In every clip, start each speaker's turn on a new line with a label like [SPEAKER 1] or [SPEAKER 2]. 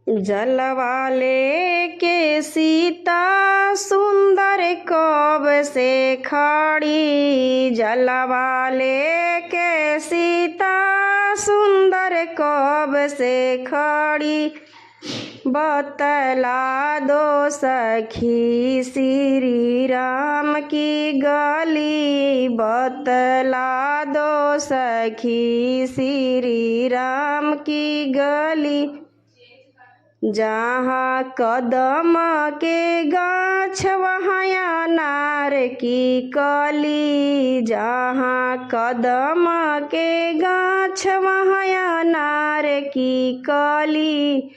[SPEAKER 1] जलवा लेके सीता सुंदर कब से खड़ी। जलवा लेके सीता सुंदर कब से खड़ी। बतला दो सखी श्री राम की गली। बतला दो सखी श्री राम की गली। जहाँ कदम के गाछ वहाँ अनार की कली। जहाँ कदम के गाछ वहाँ अनार की कली।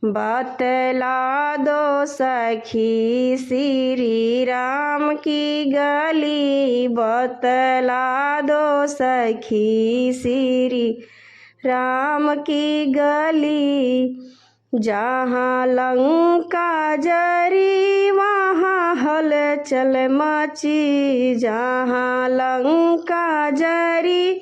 [SPEAKER 1] बतला दो सखी श्री राम की गली। बतला दो सखी श्री राम की गली। जहाँ लंका जरी वहाँ हलचल मची। जहाँ लंका जरी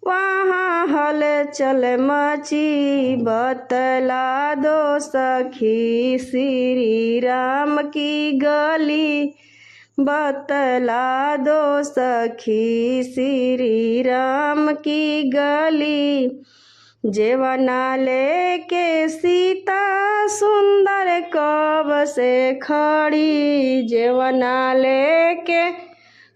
[SPEAKER 1] वहाँ हलचल मची। बतला दो सखी श्री राम की गली। बतला दो सखी श्री राम की गली। जेवना लेके सीता सुंदर कब से खड़ी। जेवना लेके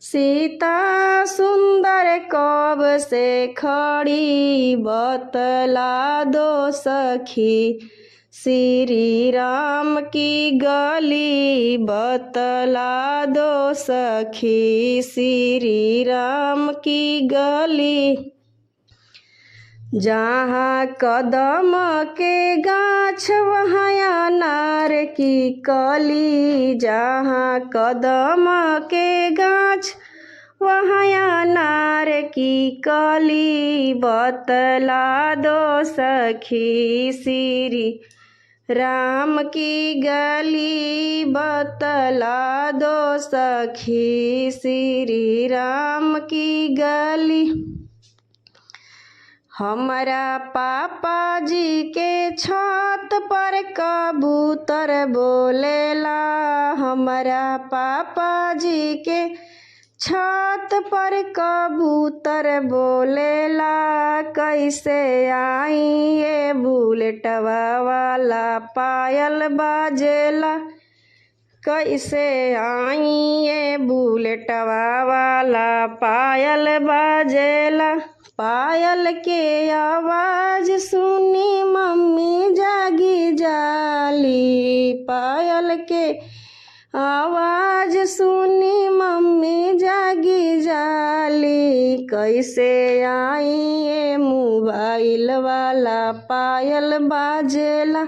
[SPEAKER 1] सीता सुंदर कब से खड़ी। बतला दो सखी श्री राम की गली। बतला दो सखी श्री राम की गली। जहाँ कदम के गाछ वहाँ अनार की कली। जहाँ कदम के गाछ वहाँ अनार की कली। बतला दो सखी श्री राम की गली। बतला दो सखी श्री राम की गली। हमारा पापा जी के छत पर कबूतर बोलेला। हमारा पापा जी के छत पर कबूतर बोलेला। कैसे आई ये बुलेटवा वाला पायल बाजेला। कैसे आई ये बुलेटवा वाला पायल बाजेला। पायल के आवाज़ सुनी मम्मी जागी जाली। पायल के आवाज़ सुनी मम्मी जागी जाली। कैसे आई ये मोबाइल वाला पायल बाजेला।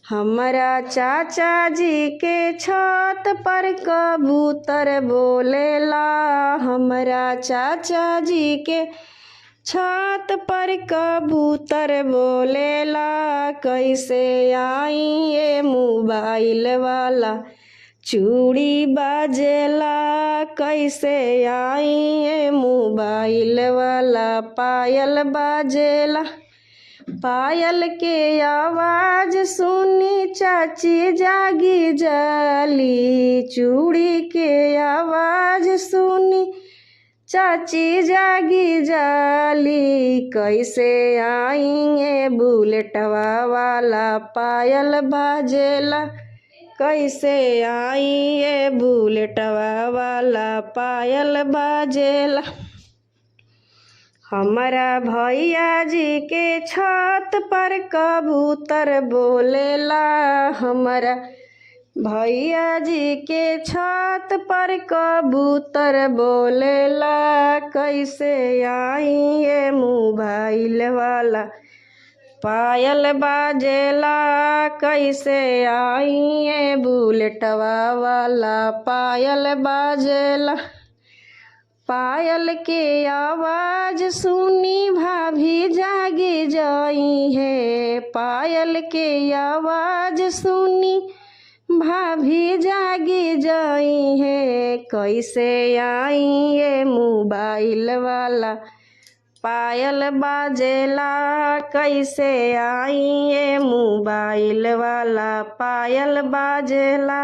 [SPEAKER 1] हमारा चाचा जी के छत पर कबूतर बोलेला। हमारा चाचा जी के छत पर कबूतर बोलेला। कैसे आई ये मोबाइल वाला चूड़ी बाजेला। कैसे आई ये मोबाइल वाला पायल बाजेला। पायल के आवाज़ सुनी चाची जागी जाली। चूड़ी के आवाज़ सुनी चाची जागी जाली। कैसे आएंगे बुलेटवा वाला पायल बाजेला। कैसे आएंगे बुलेटवा वाला पायल बाजेला। हमारा भैया जी के छत पर कबूतर बोलेला। हमारा भैया जी के छत पर कबूतर बोलेला। कैसे आई ये मोबाइल वाला पायल बाजेला। कैसे आई ये बुलेटवा वाला पायल बाजेला। पायल के आवाज़ सुनी भाभी जागी जाई है। पायल के आवाज़ सुनी भाभी जागी जाई है। कैसे आई ये मोबाइल वाला पायल बाजेला। कैसे आई ये मोबाइल वाला पायल बाजेला।